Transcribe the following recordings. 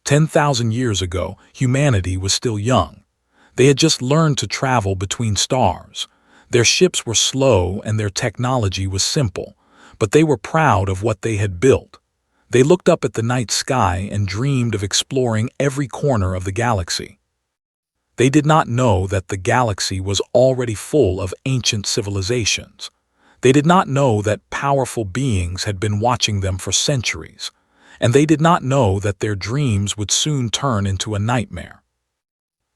10,000 years ago, humanity was still young. They had just learned to travel between stars. Their ships were slow and their technology was simple, but they were proud of what they had built. They looked up at the night sky and dreamed of exploring every corner of the galaxy. They did not know that the galaxy was already full of ancient civilizations. They did not know that powerful beings had been watching them for centuries, and they did not know that their dreams would soon turn into a nightmare.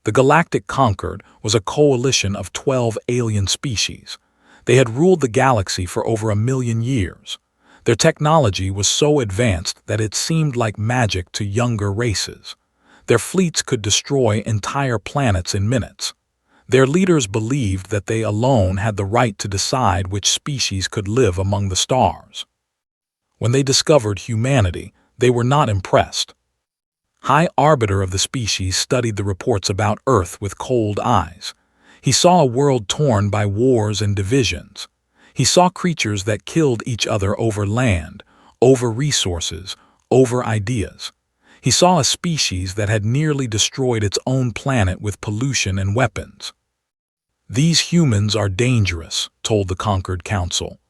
The Galactic Concord was a coalition of 12 alien species. They had ruled the galaxy for over 1,000,000 years. Their technology was so advanced that it seemed like magic to younger races. Their fleets could destroy entire planets in minutes. Their leaders believed that they alone had the right to decide which species could live among the stars. When they discovered humanity, they were not impressed. High Arbiter of the species studied the reports about Earth with cold eyes. He saw a world torn by wars and divisions. He saw creatures that killed each other over land, over resources, over ideas. He saw a species that had nearly destroyed its own planet with pollution and weapons. "These humans are dangerous," told the Conquered Council.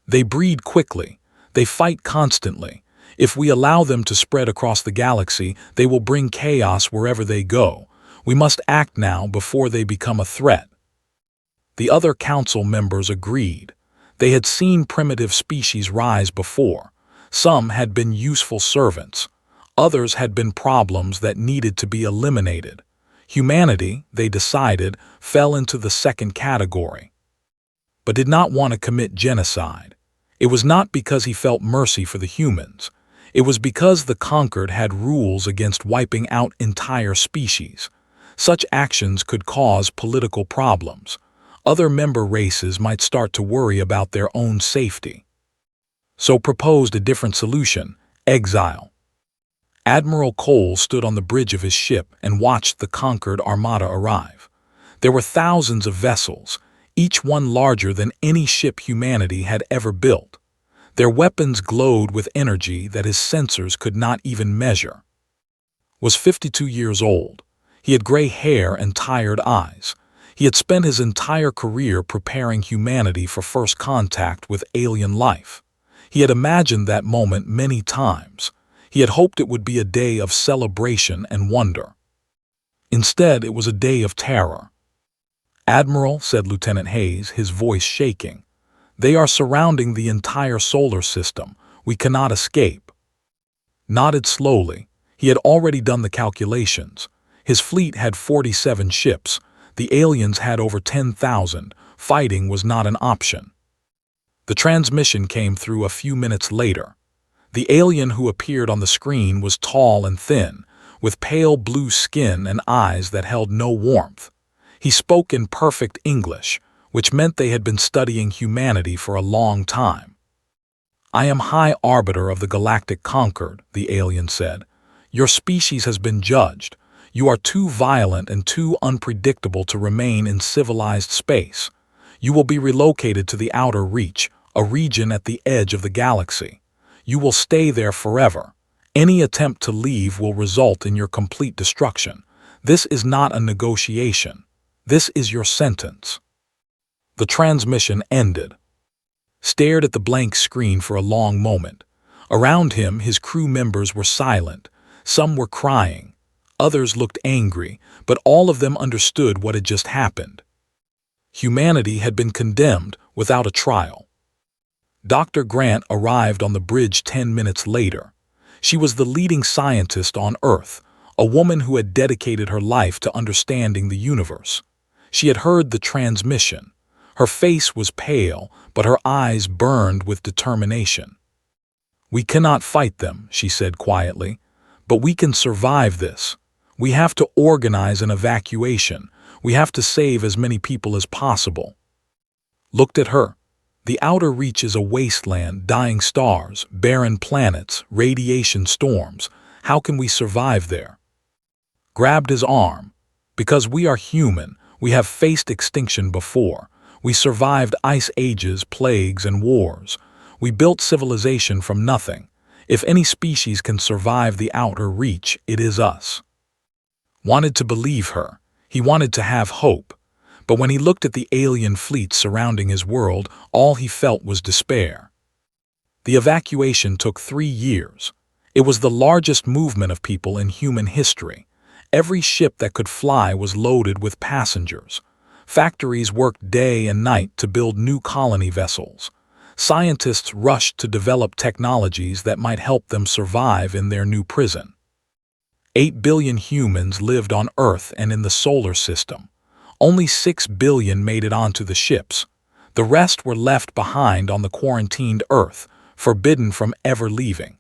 "They breed quickly. They fight constantly. If we allow them to spread across the galaxy, they will bring chaos wherever they go. We must act now before they become a threat." The other council members agreed. They had seen primitive species rise before. Some had been useful servants. Others had been problems that needed to be eliminated. Humanity, they decided, fell into the second category, but did not want to commit genocide. It was not because he felt mercy for the humans. It was because the Conquered had rules against wiping out entire species. Such actions could cause political problems. Other member races might start to worry about their own safety. So proposed a different solution: exile. Admiral Cole stood on the bridge of his ship and watched the Conquered armada arrive. There were thousands of vessels, each one larger than any ship humanity had ever built. Their weapons glowed with energy that his sensors could not even measure. Was 52 years old. He had gray hair and tired eyes. He had spent his entire career preparing humanity for first contact with alien life. He had imagined that moment many times. He had hoped it would be a day of celebration and wonder. Instead, it was a day of terror. "Admiral," said Lieutenant Hayes, his voice shaking, "they are surrounding the entire solar system. We cannot escape." Nodded slowly. He had already done the calculations. His fleet had 47 ships. The aliens had over 10,000. Fighting was not an option. The transmission came through a few minutes later. The alien who appeared on the screen was tall and thin, with pale blue skin and eyes that held no warmth. He spoke in perfect English, which meant they had been studying humanity for a long time. "I am High Arbiter of the Galactic Concord," the alien said. "Your species has been judged. You are too violent and too unpredictable to remain in civilized space. You will be relocated to the Outer Reach, a region at the edge of the galaxy. You will stay there forever. Any attempt to leave will result in your complete destruction. This is not a negotiation. This is your sentence." The transmission ended. Stared at the blank screen for a long moment. Around him, his crew members were silent. Some were crying. Others looked angry, but all of them understood what had just happened. Humanity had been condemned without a trial. Dr. Grant arrived on the bridge 10 minutes later. She was the leading scientist on Earth, a woman who had dedicated her life to understanding the universe. She had heard the transmission. Her face was pale, but her eyes burned with determination. "We cannot fight them," she said quietly, "but we can survive this. We have to organize an evacuation. We have to save as many people as possible." Looked at her. The Outer Reach is a wasteland, dying stars, barren planets, radiation storms. How can we survive there? Grabbed his arm. "Because we are human. We have faced extinction before. We survived ice ages, plagues, and wars. We built civilization from nothing. If any species can survive the outer reach, it is us. Wanted to believe her. He wanted to have hope. But when he looked at the alien fleet surrounding his world, all he felt was despair. The evacuation took 3 years. It was the largest movement of people in human history. Every ship that could fly was loaded with passengers. Factories worked day and night to build new colony vessels. Scientists rushed to develop technologies that might help them survive in their new prison. 8 billion humans lived on Earth and in the solar system. Only 6 billion made it onto the ships. The rest were left behind on the quarantined Earth, forbidden from ever leaving.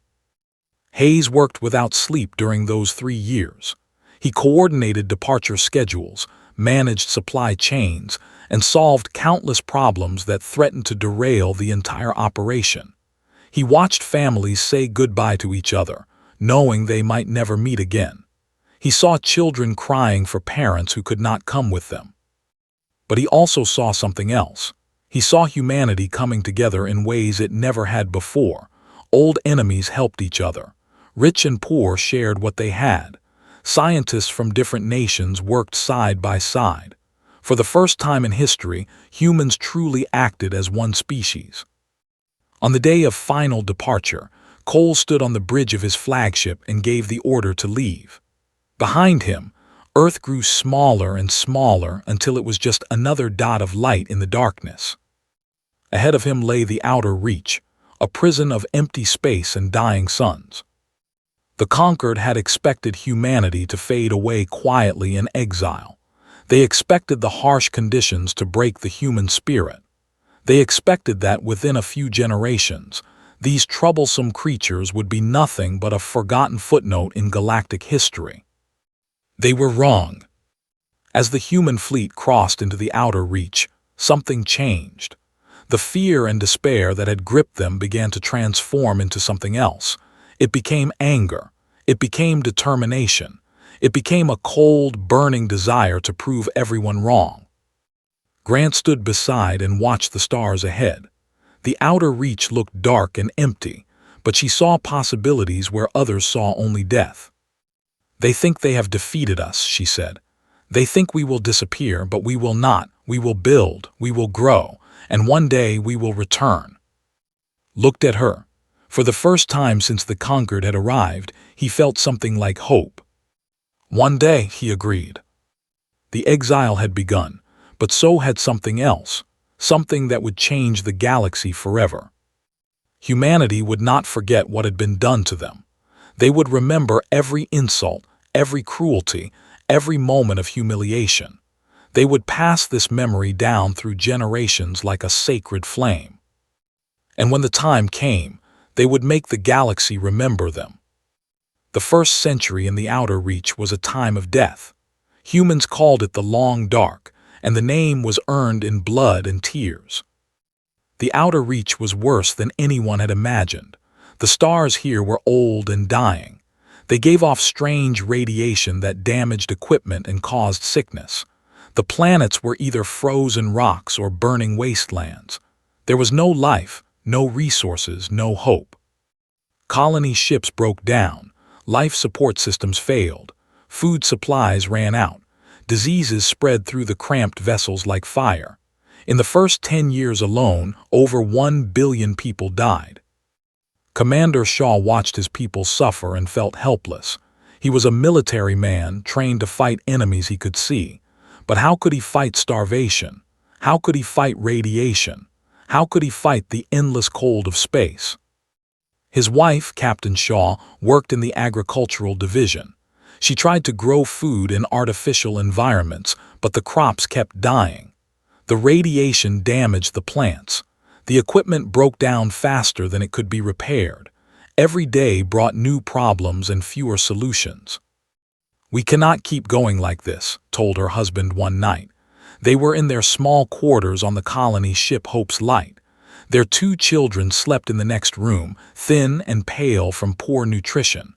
Hayes worked without sleep during those 3 years. He coordinated departure schedules, managed supply chains, and solved countless problems that threatened to derail the entire operation. He watched families say goodbye to each other, knowing they might never meet again. He saw children crying for parents who could not come with them. But he also saw something else. He saw humanity coming together in ways it never had before. Old enemies helped each other. Rich and poor shared what they had. Scientists from different nations worked side by side. For the first time in history, humans truly acted as one species. On the day of final departure, Cole stood on the bridge of his flagship and gave the order to leave. Behind him, Earth grew smaller and smaller until it was just another dot of light in the darkness. Ahead of him lay the outer reach, a prison of empty space and dying suns. The conquered had expected humanity to fade away quietly in exile. They expected the harsh conditions to break the human spirit. They expected that within a few generations, these troublesome creatures would be nothing but a forgotten footnote in galactic history. They were wrong. As the human fleet crossed into the outer reach, something changed. The fear and despair that had gripped them began to transform into something else. It became anger. It became determination. It became a cold, burning desire to prove everyone wrong. Grant stood beside and watched the stars ahead. The outer reach looked dark and empty, but she saw possibilities where others saw only death. "They think they have defeated us," she said. "They think we will disappear, but we will not. We will build, we will grow, and one day we will return." Looked at her. For the first time since the conquered had arrived, he felt something like hope. "One day," he agreed. The exile had begun, but so had something else, something that would change the galaxy forever. Humanity would not forget what had been done to them. They would remember every insult, every cruelty, every moment of humiliation. They would pass this memory down through generations like a sacred flame. And when the time came, they would make the galaxy remember them. The first century in the outer reach was a time of death. Humans called it the Long Dark, and the name was earned in blood and tears. The outer reach was worse than anyone had imagined. The stars here were old and dying. They gave off strange radiation that damaged equipment and caused sickness. The planets were either frozen rocks or burning wastelands. There was no life, no resources, no hope. Colony ships broke down. Life support systems failed. Food supplies ran out. Diseases spread through the cramped vessels like fire. In the first 10 years alone, over 1 billion people died. Commander Shaw watched his people suffer and felt helpless. He was a military man trained to fight enemies he could see. But how could he fight starvation? How could he fight radiation? How could he fight the endless cold of space? His wife, Captain Shaw, worked in the agricultural division. She tried to grow food in artificial environments, but the crops kept dying. The radiation damaged the plants. The equipment broke down faster than it could be repaired. Every day brought new problems and fewer solutions. "We cannot keep going like this," told her husband one night. They were in their small quarters on the colony ship Hope's Light. Their 2 children slept in the next room, thin and pale from poor nutrition.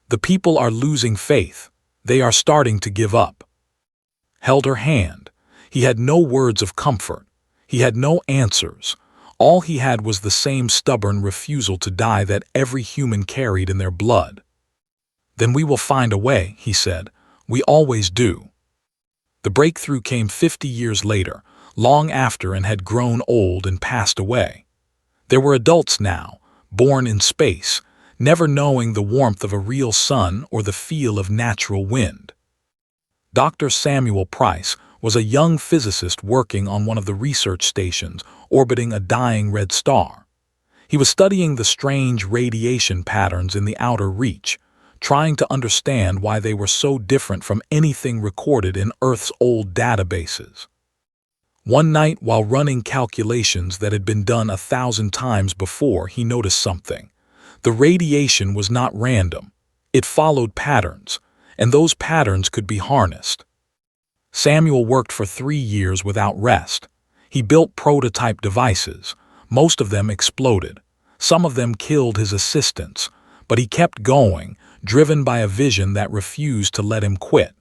"The people are losing faith. They are starting to give up." Held her hand. He had no words of comfort. He had no answers. All he had was the same stubborn refusal to die that every human carried in their blood. "Then we will find a way," he said. "We always do." The breakthrough came 50 years later, long after and had grown old and passed away. There were adults now, born in space, never knowing the warmth of a real sun or the feel of natural wind. Dr. Samuel Price was a young physicist working on one of the research stations orbiting a dying red star. He was studying the strange radiation patterns in the outer reach, trying to understand why they were so different from anything recorded in Earth's old databases. One night, while running calculations that had been done 1,000 times before, he noticed something. The radiation was not random. It followed patterns, and those patterns could be harnessed. Samuel worked for 3 years without rest. He built prototype devices. Most of them exploded. Some of them killed his assistants, but he kept going, driven by a vision that refused to let him quit.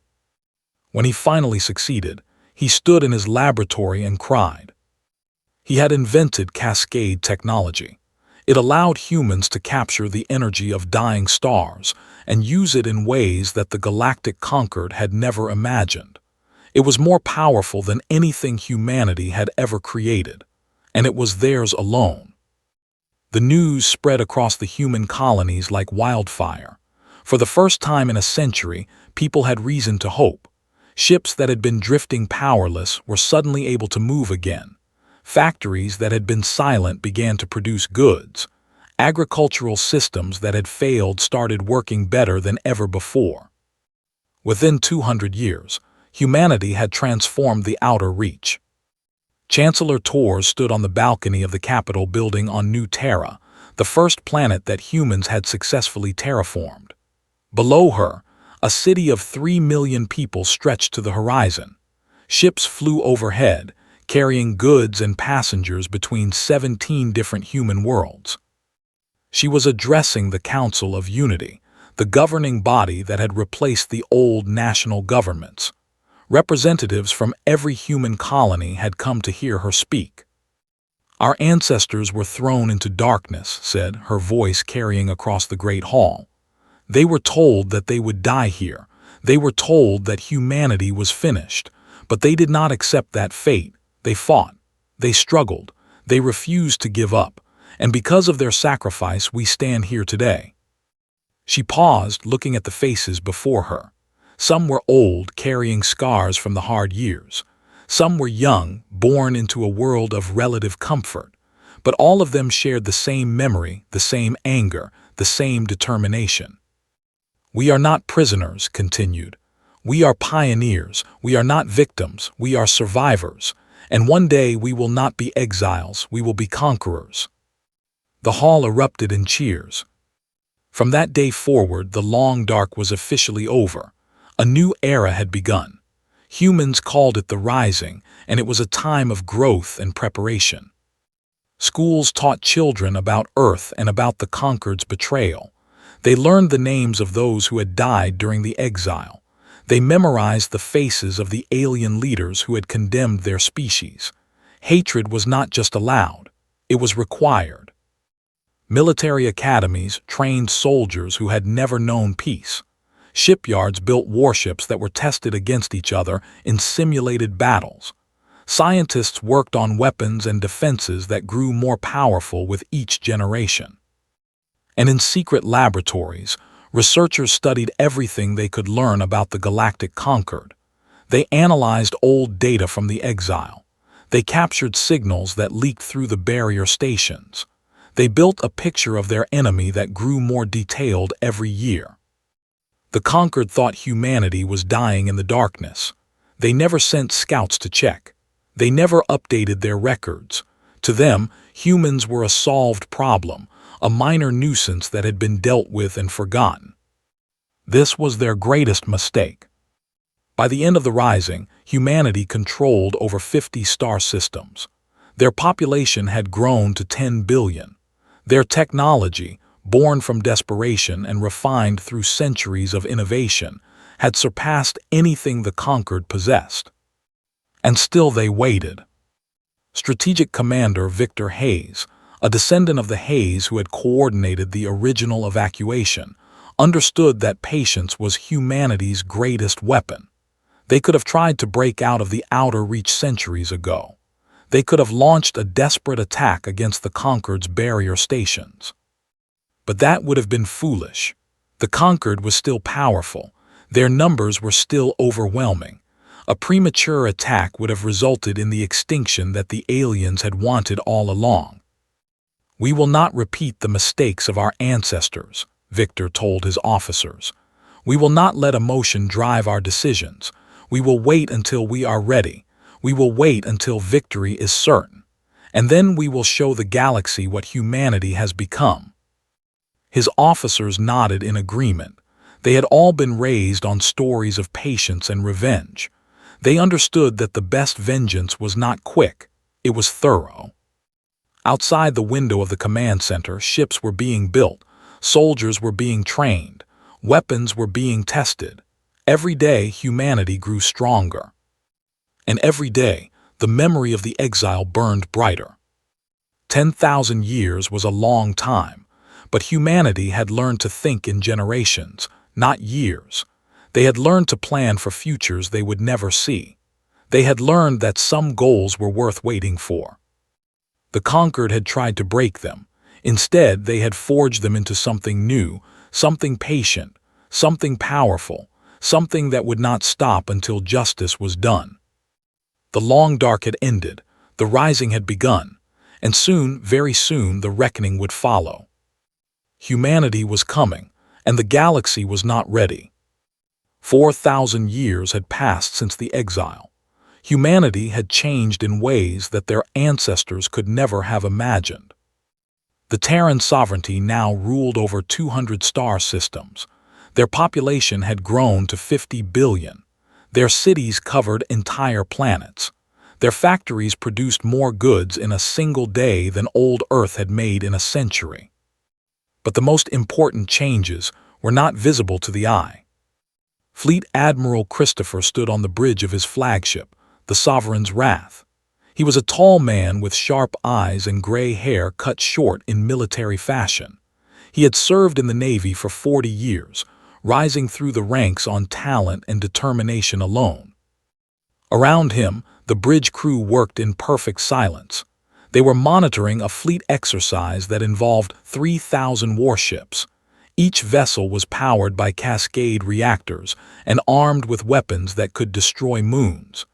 When he finally succeeded, he stood in his laboratory and cried. He had invented cascade technology. It allowed humans to capture the energy of dying stars and use it in ways that the Galactic Concord had never imagined. It was more powerful than anything humanity had ever created, and it was theirs alone. The news spread across the human colonies like wildfire. For the first time in a century, people had reason to hope. Ships that had been drifting powerless were suddenly able to move again. Factories that had been silent began to produce goods. Agricultural systems that had failed started working better than ever before. Within 200 years, humanity had transformed the outer reach. Chancellor Torres stood on the balcony of the Capitol building on New Terra, the first planet that humans had successfully terraformed. Below her, a city of 3 million people stretched to the horizon. Ships flew overhead, carrying goods and passengers between 17 different human worlds. She was addressing the Council of Unity, the governing body that had replaced the old national governments. Representatives from every human colony had come to hear her speak. "Our ancestors were thrown into darkness," said her voice carrying across the great hall. "They were told that they would die here. They were told that humanity was finished. But they did not accept that fate. They fought. They struggled. They refused to give up. And because of their sacrifice, we stand here today." She paused, looking at the faces before her. Some were old, carrying scars from the hard years. Some were young, born into a world of relative comfort. But all of them shared the same memory, the same anger, the same determination. "We are not prisoners," continued. "We are pioneers. We are not victims. We are survivors. And one day we will not be exiles. We will be conquerors." The hall erupted in cheers. From that day forward, the long dark was officially over. A new era had begun. Humans called it the Rising, and it was a time of growth and preparation. Schools taught children about Earth and about the Concord's betrayal. They learned the names of those who had died during the exile. They memorized the faces of the alien leaders who had condemned their species. Hatred was not just allowed, it was required. Military academies trained soldiers who had never known peace. Shipyards built warships that were tested against each other in simulated battles. Scientists worked on weapons and defenses that grew more powerful with each generation. And in secret laboratories, researchers studied everything they could learn about the Galactic Concord. They analyzed old data from the exile. They captured signals that leaked through the barrier stations. They built a picture of their enemy that grew more detailed every year. The Concord thought humanity was dying in the darkness. They never sent scouts to check. They never updated their records. To them, humans were a solved problem, a minor nuisance that had been dealt with and forgotten. This was their greatest mistake. By the end of the Rising, humanity controlled over 50 star systems. Their population had grown to 10 billion. Their technology, born from desperation and refined through centuries of innovation, had surpassed anything the Concord possessed. And still they waited. Strategic Commander Victor Hayes, a descendant of the Hayes who had coordinated the original evacuation, understood that patience was humanity's greatest weapon. They could have tried to break out of the Outer Reach centuries ago. They could have launched a desperate attack against the Conquered's barrier stations. But that would have been foolish. The Conquered was still powerful. Their numbers were still overwhelming. A premature attack would have resulted in the extinction that the aliens had wanted all along. "We will not repeat the mistakes of our ancestors," Victor told his officers. "We will not let emotion drive our decisions. We will wait until we are ready. We will wait until victory is certain. And then we will show the galaxy what humanity has become." His officers nodded in agreement. They had all been raised on stories of patience and revenge. They understood that the best vengeance was not quick, it was thorough. Outside the window of the command center, ships were being built, soldiers were being trained, weapons were being tested. Every day, humanity grew stronger. And every day, the memory of the exile burned brighter. 10,000 years was a long time, but humanity had learned to think in generations, not years. They had learned to plan for futures they would never see. They had learned that some goals were worth waiting for. The Conquered had tried to break them. Instead, they had forged them into something new, something patient, something powerful, something that would not stop until justice was done. The long dark had ended, the rising had begun, and soon, very soon, the reckoning would follow. Humanity was coming, and the galaxy was not ready. 4,000 years had passed since the exile. Humanity had changed in ways that their ancestors could never have imagined. The Terran sovereignty now ruled over 200 star systems. Their population had grown to 50 billion. Their cities covered entire planets. Their factories produced more goods in a single day than old Earth had made in a century. But the most important changes were not visible to the eye. Fleet Admiral Christopher stood on the bridge of his flagship, the Sovereign's Wrath. He was a tall man with sharp eyes and gray hair cut short in military fashion. He had served in the Navy for 40 years, rising through the ranks on talent and determination alone. Around him, the bridge crew worked in perfect silence. They were monitoring a fleet exercise that involved 3,000 warships. Each vessel was powered by Cascade reactors and armed with weapons that could destroy moons.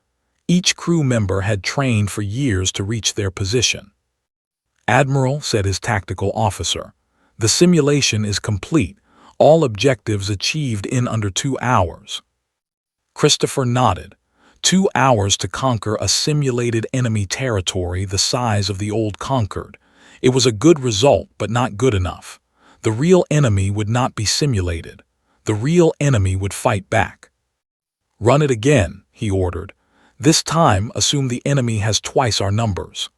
Each crew member had trained for years to reach their position. "Admiral," said his tactical officer, "the simulation is complete, all objectives achieved in under 2 hours." Christopher nodded. 2 hours to conquer a simulated enemy territory the size of the old Conquered. It was a good result, but not good enough. The real enemy would not be simulated. The real enemy would fight back. "Run it again," he ordered. "This time, assume the enemy has twice our numbers."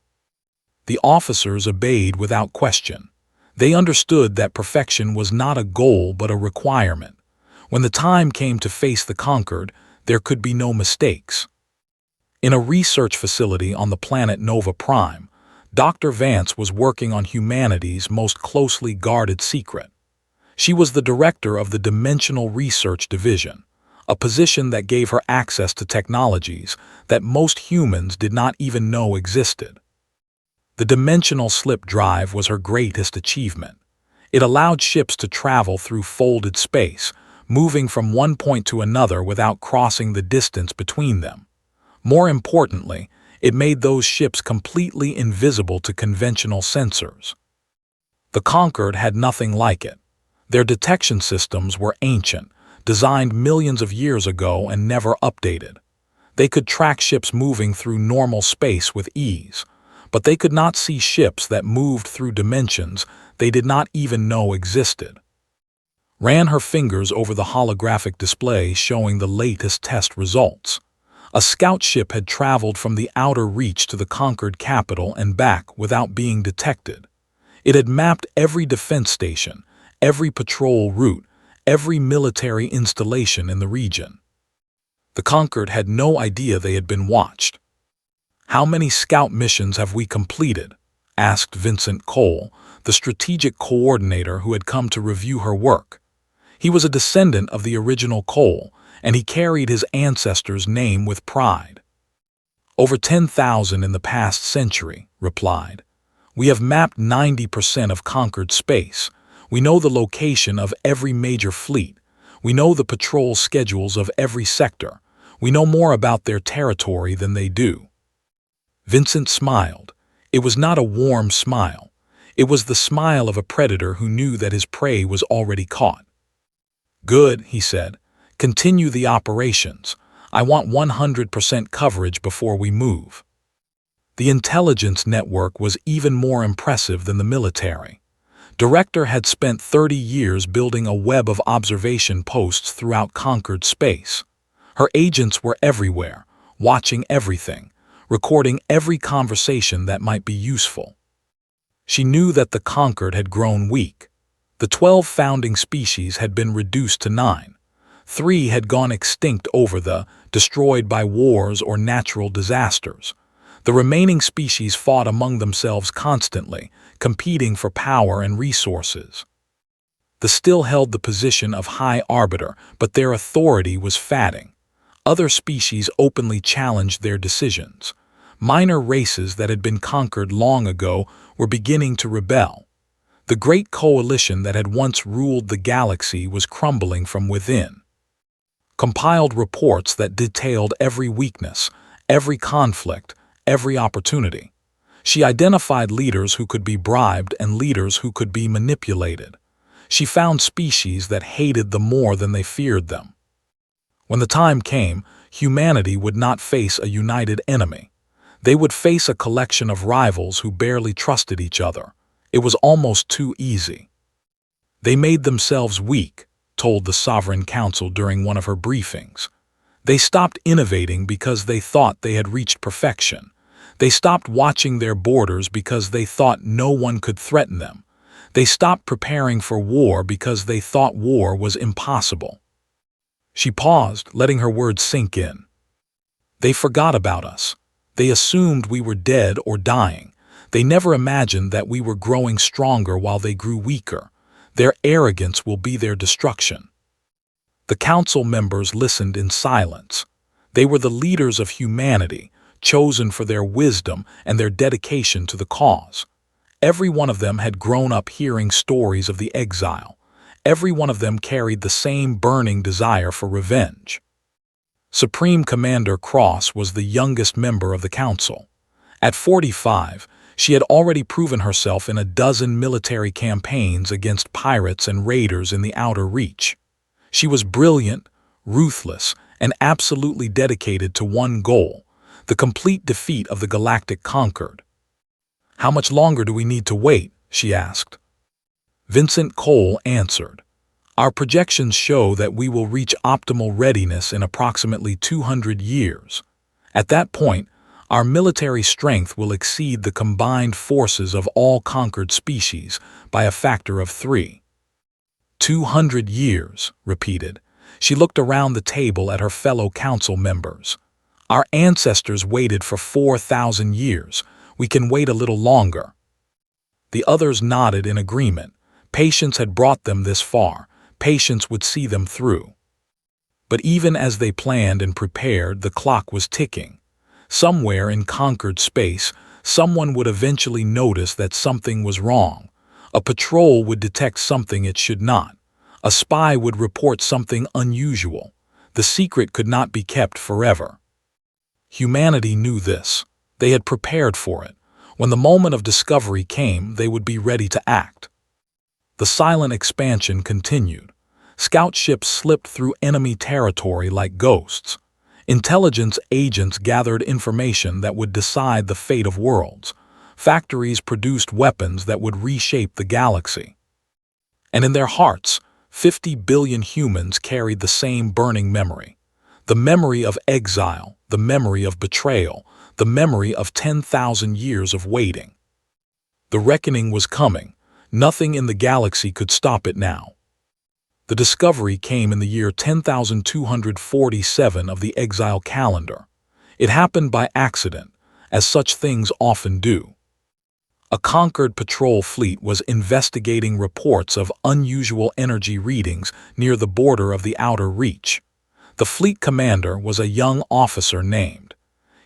The officers obeyed without question. They understood that perfection was not a goal but a requirement. When the time came to face the Conquered, there could be no mistakes. In a research facility on the planet Nova Prime, Dr. Vance was working on humanity's most closely guarded secret. She was the director of the Dimensional Research Division, a position that gave her access to technologies that most humans did not even know existed. The dimensional slip drive was her greatest achievement. It allowed ships to travel through folded space, moving from one point to another without crossing the distance between them. More importantly, it made those ships completely invisible to conventional sensors. The Conquered had nothing like it. Their detection systems were ancient, designed millions of years ago and never updated. They could track ships moving through normal space with ease, but they could not see ships that moved through dimensions they did not even know existed. Ran her fingers over the holographic display showing the latest test results. A scout ship had traveled from the Outer Reach to the Conquered capital and back without being detected. It had mapped every defense station, every patrol route, every military installation in the region. The Conquered had no idea they had been watched. "How many scout missions have we completed?" asked Vincent Cole, the strategic coordinator who had come to review her work. He was a descendant of the original Cole, and he carried his ancestors' name with pride. "Over 10,000 in the past century," replied. "We have mapped 90% of conquered space. We know the location of every major fleet. We know the patrol schedules of every sector. We know more about their territory than they do." Vincent smiled. It was not a warm smile. It was the smile of a predator who knew that his prey was already caught. "Good," he said. "Continue the operations. I want 100% coverage before we move." The intelligence network was even more impressive than the military. Director had spent 30 years building a web of observation posts throughout conquered space. Her agents were everywhere, watching everything, recording every conversation that might be useful. She knew that the conquered had grown weak. The 12 founding species had been reduced to 9. 3 had gone extinct destroyed by wars or natural disasters. The remaining species fought among themselves constantly, competing for power and resources. The still held the position of High Arbiter, but their authority was fading. Other species openly challenged their decisions. Minor races that had been conquered long ago were beginning to rebel. The great coalition that had once ruled the galaxy was crumbling from within. Compiled reports that detailed every weakness, every conflict, every opportunity. She identified leaders who could be bribed and leaders who could be manipulated. She found species that hated them more than they feared them. When the time came, humanity would not face a united enemy. They would face a collection of rivals who barely trusted each other. It was almost too easy. "They made themselves weak," told the Sovereign Council during one of her briefings. "They stopped innovating because they thought they had reached perfection. They stopped watching their borders because they thought no one could threaten them. They stopped preparing for war because they thought war was impossible." She paused, letting her words sink in. "They forgot about us. They assumed we were dead or dying. They never imagined that we were growing stronger while they grew weaker. Their arrogance will be their destruction." The council members listened in silence. They were the leaders of humanity, chosen for their wisdom and their dedication to the cause. Every one of them had grown up hearing stories of the exile. Every one of them carried the same burning desire for revenge. Supreme Commander Cross was the youngest member of the council. At 45, she had already proven herself in a dozen military campaigns against pirates and raiders in the Outer Reach. She was brilliant, ruthless, and absolutely dedicated to one goal: the complete defeat of the Galactic Conquered. "How much longer do we need to wait?" she asked. Vincent Cole answered. "Our projections show that we will reach optimal readiness in approximately 200 years. At that point, our military strength will exceed the combined forces of all conquered species by a factor of 3. 200 years, repeated. She looked around the table at her fellow council members. "Our ancestors waited for 4,000 years. We can wait a little longer." The others nodded in agreement. Patience had brought them this far. Patience would see them through. But even as they planned and prepared, the clock was ticking. Somewhere in conquered space, someone would eventually notice that something was wrong. A patrol would detect something it should not. A spy would report something unusual. The secret could not be kept forever. Humanity knew this. They had prepared for it. When the moment of discovery came, they would be ready to act. The silent expansion continued. Scout ships slipped through enemy territory like ghosts. Intelligence agents gathered information that would decide the fate of worlds. Factories produced weapons that would reshape the galaxy. And in their hearts, 50 billion humans carried the same burning memory. The memory of exile, the memory of betrayal, the memory of 10,000 years of waiting. The reckoning was coming. Nothing in the galaxy could stop it now. The discovery came in the year 10,247 of the exile calendar. It happened by accident, as such things often do. A conquered patrol fleet was investigating reports of unusual energy readings near the border of the Outer Reach. The fleet commander was a young officer named.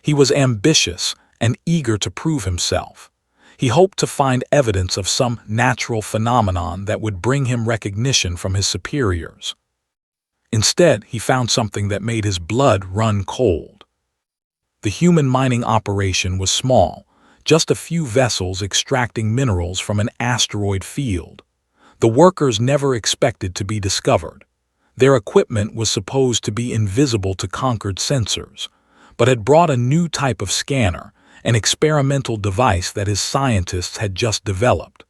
He was ambitious and eager to prove himself. He hoped to find evidence of some natural phenomenon that would bring him recognition from his superiors. Instead, he found something that made his blood run cold. The human mining operation was small, just a few vessels extracting minerals from an asteroid field. The workers never expected to be discovered. Their equipment was supposed to be invisible to conquered sensors, but had brought a new type of scanner, an experimental device that his scientists had just developed.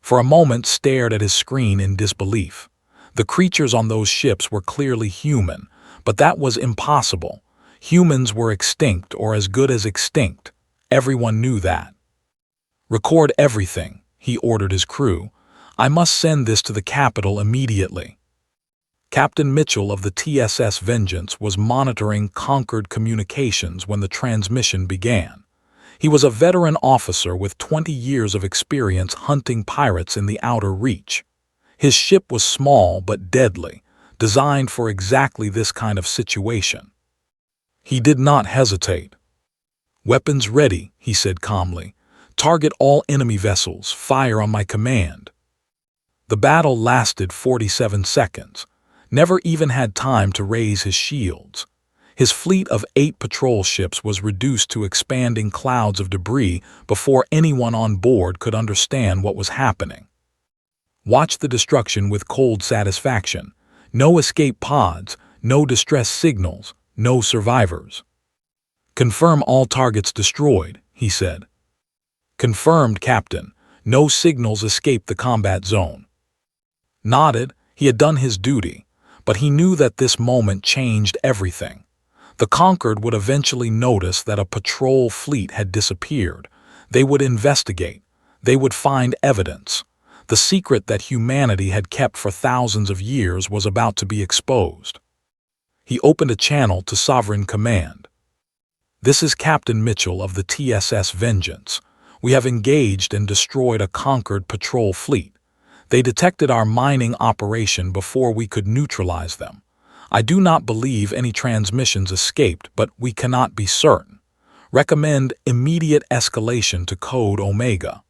For a moment stared at his screen in disbelief. The creatures on those ships were clearly human, but that was impossible. Humans were extinct or as good as extinct. Everyone knew that. "Record everything," he ordered his crew. "I must send this to the capital immediately." Captain Mitchell of the TSS Vengeance was monitoring conquered communications when the transmission began. He was a veteran officer with 20 years of experience hunting pirates in the Outer Reach. His ship was small but deadly, designed for exactly this kind of situation. He did not hesitate. "Weapons ready," he said calmly. "Target all enemy vessels. Fire on my command." The battle lasted 47 seconds. Never even had time to raise his shields. His fleet of 8 patrol ships was reduced to expanding clouds of debris before anyone on board could understand what was happening. Watch the destruction with cold satisfaction. No escape pods, no distress signals, no survivors. "Confirm all targets destroyed," he said. "Confirmed, Captain. No signals escaped the combat zone." Nodded. He had done his duty, but he knew that this moment changed everything. The conquered would eventually notice that a patrol fleet had disappeared. They would investigate. They would find evidence. The secret that humanity had kept for thousands of years was about to be exposed. He opened a channel to Sovereign Command. "This is Captain Mitchell of the TSS Vengeance. We have engaged and destroyed a conquered patrol fleet. They detected our mining operation before we could neutralize them. I do not believe any transmissions escaped, but we cannot be certain. Recommend immediate escalation to Code Omega."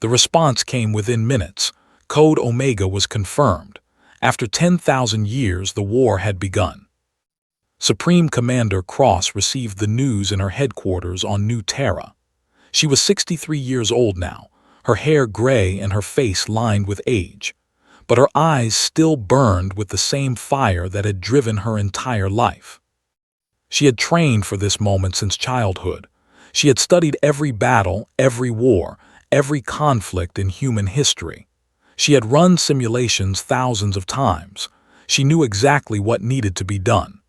The response came within minutes. Code Omega was confirmed. After 10,000 years, the war had begun. Supreme Commander Cross received the news in her headquarters on New Terra. She was 63 years old now, her hair gray and her face lined with age. But her eyes still burned with the same fire that had driven her entire life. She had trained for this moment since childhood. She had studied every battle, every war, every conflict in human history. She had run simulations thousands of times. She knew exactly what needed to be done.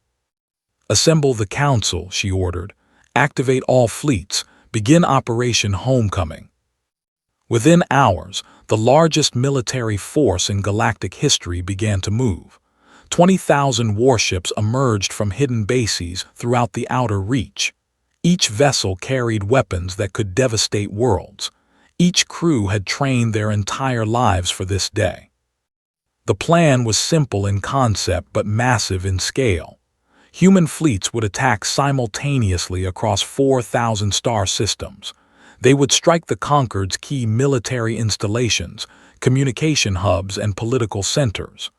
"Assemble the council," she ordered. "Activate all fleets. Begin Operation Homecoming." Within hours, the largest military force in galactic history began to move. 20,000 warships emerged from hidden bases throughout the Outer Reach. Each vessel carried weapons that could devastate worlds. Each crew had trained their entire lives for this day. The plan was simple in concept but massive in scale. Human fleets would attack simultaneously across 4,000 star systems. They would strike the conquered's key military installations, communication hubs, and political centers.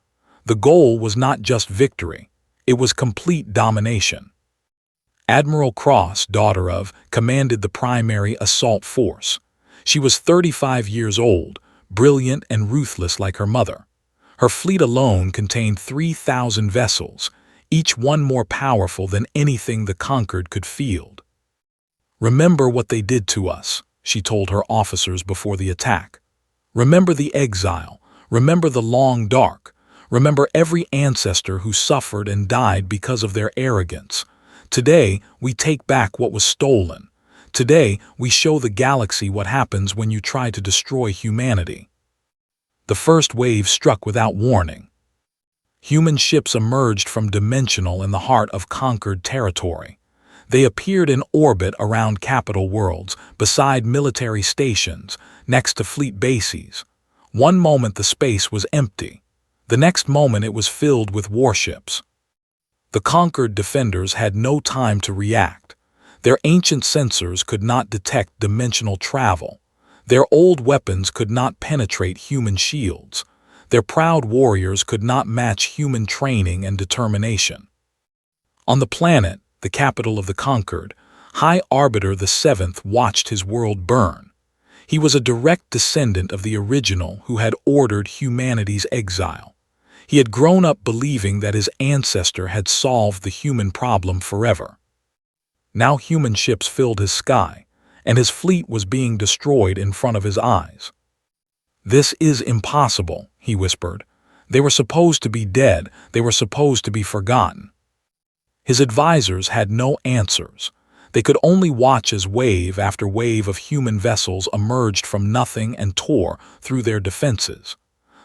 The goal was not just victory, it was complete domination. Admiral Cross, daughter of, commanded the primary assault force. She was 35 years old, brilliant and ruthless like her mother. Her fleet alone contained 3,000 vessels, each one more powerful than anything the conquered could field. "Remember what they did to us," she told her officers before the attack. "Remember the exile. Remember the long dark. Remember every ancestor who suffered and died because of their arrogance. Today, we take back what was stolen. Today, we show the galaxy what happens when you try to destroy humanity." The first wave struck without warning. Human ships emerged from dimensional in the heart of conquered territory. They appeared in orbit around capital worlds, beside military stations, next to fleet bases. One moment the space was empty. The next moment it was filled with warships. The conquered defenders had no time to react. Their ancient sensors could not detect dimensional travel. Their old weapons could not penetrate human shields. Their proud warriors could not match human training and determination. On the planet, the capital of the conquered, High Arbiter the Seventh watched his world burn. He was a direct descendant of the original who had ordered humanity's exile. He had grown up believing that his ancestor had solved the human problem forever. Now human ships filled his sky, and his fleet was being destroyed in front of his eyes. "This is impossible," he whispered. "They were supposed to be dead. They were supposed to be forgotten." His advisors had no answers. They could only watch as wave after wave of human vessels emerged from nothing and tore through their defenses.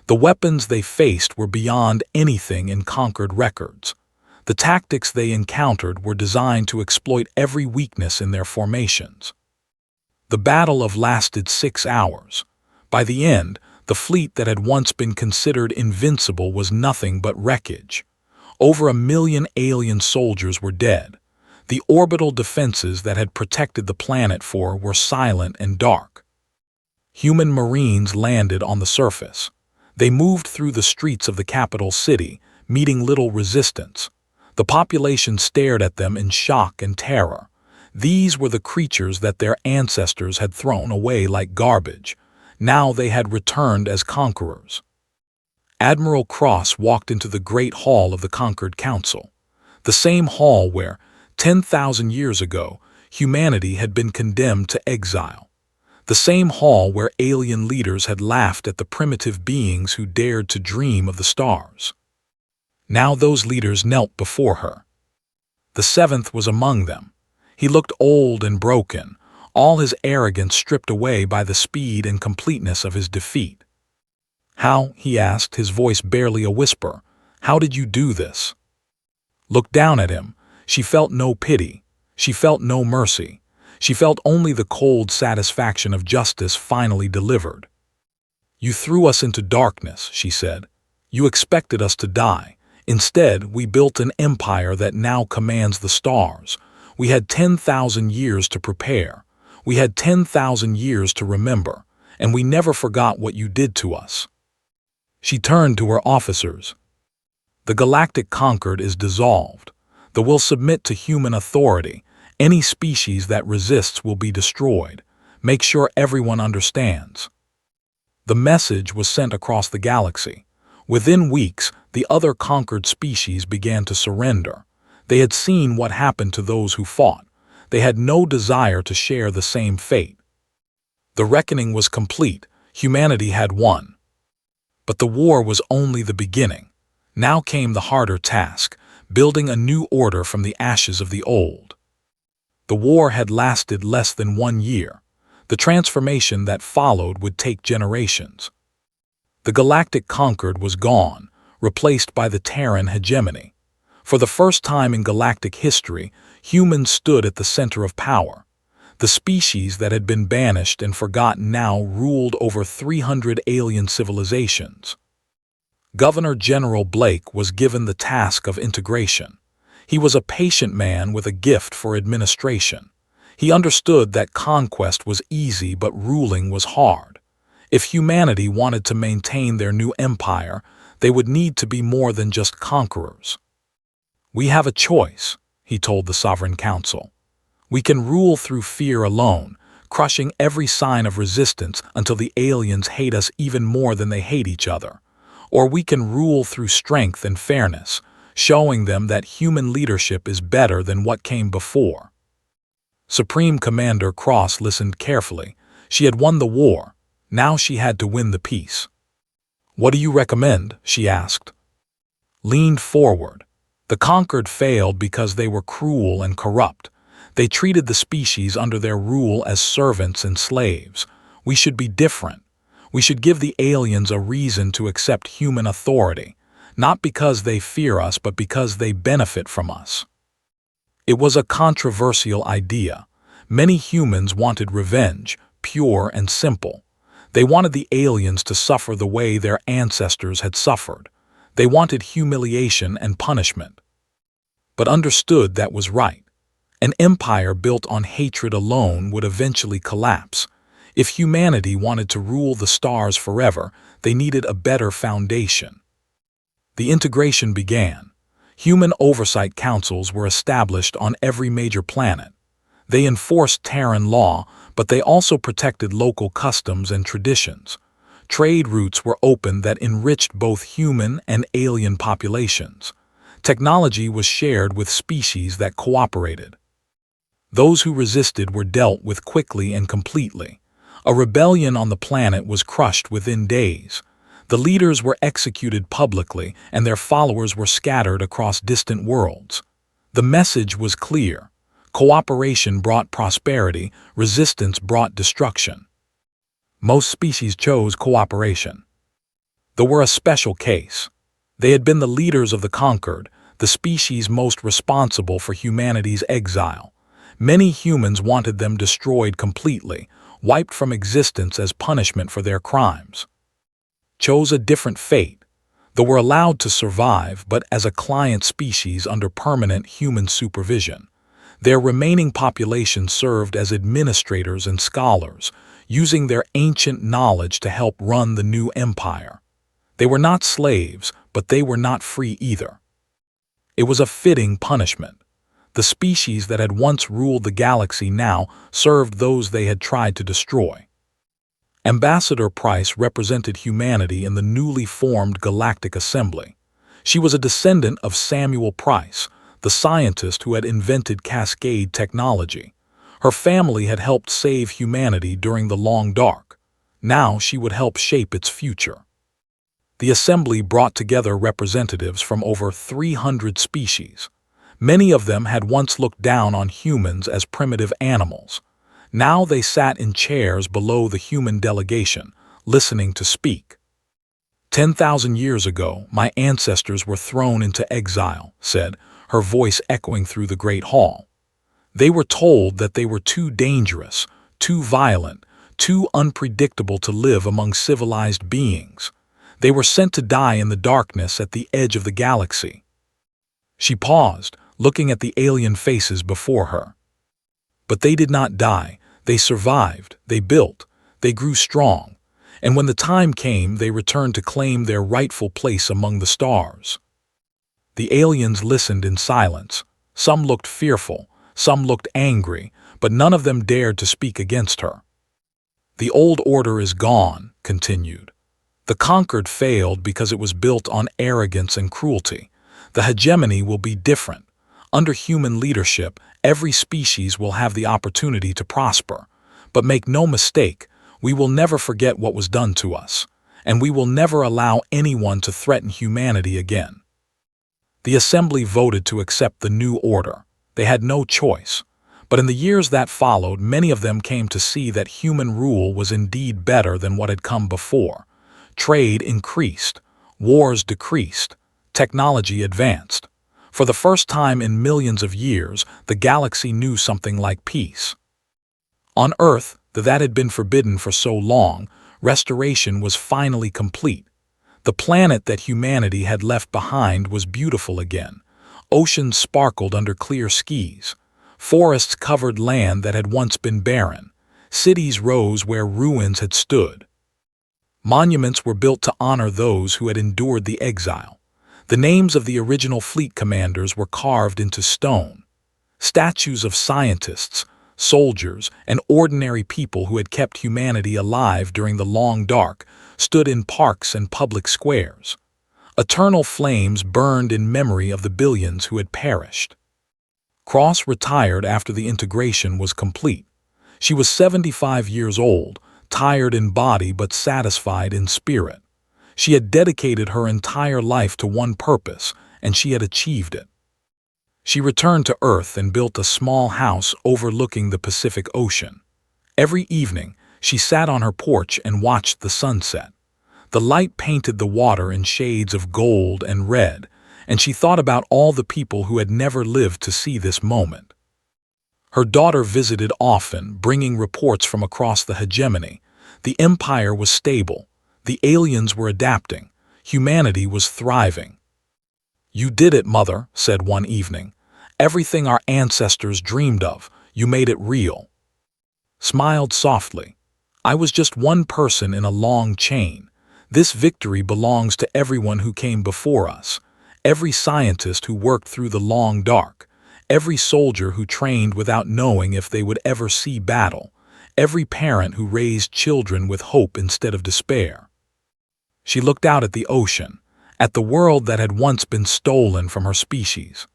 The weapons they faced were beyond anything in conquered records. The tactics they encountered were designed to exploit every weakness in their formations. The battle lasted 6 hours. By the end, the fleet that had once been considered invincible was nothing but wreckage. Over 1 million alien soldiers were dead. The orbital defenses that had protected the planet were silent and dark. Human marines landed on the surface. They moved through the streets of the capital city, meeting little resistance. The population stared at them in shock and terror. These were the creatures that their ancestors had thrown away like garbage. Now they had returned as conquerors. Admiral Cross walked into the great hall of the conquered council, the same hall where, 10,000 years ago, humanity had been condemned to exile. The same hall where alien leaders had laughed at the primitive beings who dared to dream of the stars. Now those leaders knelt before her. The seventh was among them. He looked old and broken, all his arrogance stripped away by the speed and completeness of his defeat. "How," he asked, his voice barely a whisper, "how did you do this?" Looked down at him. She felt no pity. She felt no mercy. She felt only the cold satisfaction of justice finally delivered. "You threw us into darkness," she said. "You expected us to die. Instead, we built an empire that now commands the stars. We had 10,000 years to prepare. We had 10,000 years to remember, and we never forgot what you did to us." She turned to her officers. "The Galactic Conquered is dissolved. The will submit to human authority. Any species that resists will be destroyed. Make sure everyone understands." The message was sent across the galaxy. Within weeks, the other conquered species began to surrender. They had seen what happened to those who fought. They had no desire to share the same fate. The reckoning was complete. Humanity had won. But the war was only the beginning. Now came the harder task, building a new order from the ashes of the old. The war had lasted less than 1 year. The transformation that followed would take generations. The Galactic Conquered was gone, replaced by the Terran hegemony. For the first time in galactic history, humans stood at the center of power. The species that had been banished and forgotten now ruled over 300 alien civilizations. Governor General Blake was given the task of integration. He was a patient man with a gift for administration. He understood that conquest was easy but ruling was hard. If humanity wanted to maintain their new empire, they would need to be more than just conquerors. "We have a choice," he told the Sovereign Council. "We can rule through fear alone, crushing every sign of resistance until the aliens hate us even more than they hate each other. Or we can rule through strength and fairness, showing them that human leadership is better than what came before." Supreme Commander Cross listened carefully. She had won the war. Now she had to win the peace. "What do you recommend?" she asked. Leaned forward. "The conquered failed because they were cruel and corrupt. They treated the species under their rule as servants and slaves. We should be different. We should give the aliens a reason to accept human authority, not because they fear us but because they benefit from us." It was a controversial idea. Many humans wanted revenge, pure and simple. They wanted the aliens to suffer the way their ancestors had suffered. They wanted humiliation and punishment. But understood that was right. An empire built on hatred alone would eventually collapse. If humanity wanted to rule the stars forever, they needed a better foundation. The integration began. Human oversight councils were established on every major planet. They enforced Terran law, but they also protected local customs and traditions. Trade routes were opened that enriched both human and alien populations. Technology was shared with species that cooperated. Those who resisted were dealt with quickly and completely. A rebellion on the planet was crushed within days. The leaders were executed publicly, and their followers were scattered across distant worlds. The message was clear. Cooperation brought prosperity, resistance brought destruction. Most species chose cooperation. They were a special case. They had been the leaders of the conquered, the species most responsible for humanity's exile. Many humans wanted them destroyed completely, wiped from existence as punishment for their crimes. Chose a different fate. They were allowed to survive, but as a client species under permanent human supervision. Their remaining population served as administrators and scholars, using their ancient knowledge to help run the new empire. They were not slaves, but they were not free either. It was a fitting punishment. The species that had once ruled the galaxy now served those they had tried to destroy. Ambassador Price represented humanity in the newly formed Galactic Assembly. She was a descendant of Samuel Price, the scientist who had invented Cascade technology. Her family had helped save humanity during the Long Dark. Now she would help shape its future. The assembly brought together representatives from over 300 species. Many of them had once looked down on humans as primitive animals. Now they sat in chairs below the human delegation, listening to speak. 10,000 years ago, my ancestors were thrown into exile, said, her voice echoing through the great hall. They were told that they were too dangerous, too violent, too unpredictable to live among civilized beings. They were sent to die in the darkness at the edge of the galaxy. She paused, looking at the alien faces before her. But they did not die. They survived, they built, they grew strong, and when the time came, they returned to claim their rightful place among the stars. The aliens listened in silence. Some looked fearful, some looked angry, but none of them dared to speak against her. The old order is gone, continued. The conquered failed because it was built on arrogance and cruelty. The hegemony will be different. Under human leadership, every species will have the opportunity to prosper. But make no mistake, we will never forget what was done to us, and we will never allow anyone to threaten humanity again. The assembly voted to accept the new order. They had no choice. But in the years that followed, many of them came to see that human rule was indeed better than what had come before. Trade increased, wars decreased, technology advanced. For the first time in millions of years, the galaxy knew something like peace. On Earth, that had been forbidden for so long, restoration was finally complete. The planet that humanity had left behind was beautiful again. Oceans sparkled under clear skies. Forests covered land that had once been barren. Cities rose where ruins had stood. Monuments were built to honor those who had endured the exile. The names of the original fleet commanders were carved into stone. Statues of scientists, soldiers, and ordinary people who had kept humanity alive during the Long Dark stood in parks and public squares. Eternal flames burned in memory of the billions who had perished. Cross retired after the integration was complete. She was 75 years old, tired in body but satisfied in spirit. She had dedicated her entire life to one purpose, and she had achieved it. She returned to Earth and built a small house overlooking the Pacific Ocean. Every evening, she sat on her porch and watched the sunset. The light painted the water in shades of gold and red, and she thought about all the people who had never lived to see this moment. Her daughter visited often, bringing reports from across the hegemony. The empire was stable. The aliens were adapting. Humanity was thriving. "You did it, Mother," said one evening. "Everything our ancestors dreamed of, you made it real." Smiled softly. "I was just one person in a long chain. This victory belongs to everyone who came before us, every scientist who worked through the long dark, every soldier who trained without knowing if they would ever see battle, every parent who raised children with hope instead of despair." She looked out at the ocean, at the world that had once been stolen from her species.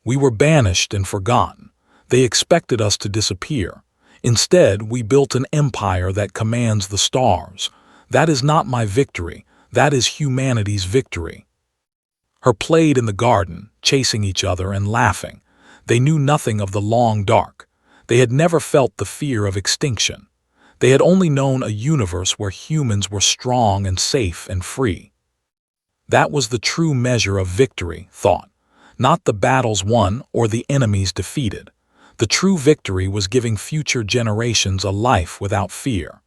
"We were banished and forgotten. They expected us to disappear. Instead, we built an empire that commands the stars. That is not my victory. That is humanity's victory." Her played in the garden, chasing each other and laughing. They knew nothing of the long dark. They had never felt the fear of extinction. They had only known a universe where humans were strong and safe and free. That was the true measure of victory, thought. Not the battles won or the enemies defeated. The true victory was giving future generations a life without fear.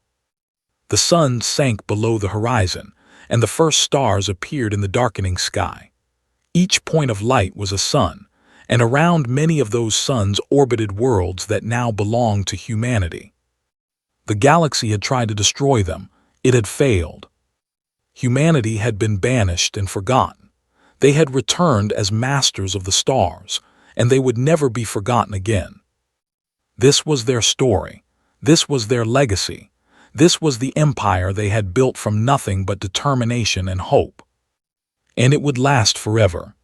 The sun sank below the horizon, and the first stars appeared in the darkening sky. Each point of light was a sun, and around many of those suns orbited worlds that now belonged to humanity. The galaxy had tried to destroy them. It had failed. Humanity had been banished and forgotten. They had returned as masters of the stars, and they would never be forgotten again. This was their story. This was their legacy. This was the empire they had built from nothing but determination and hope. And it would last forever.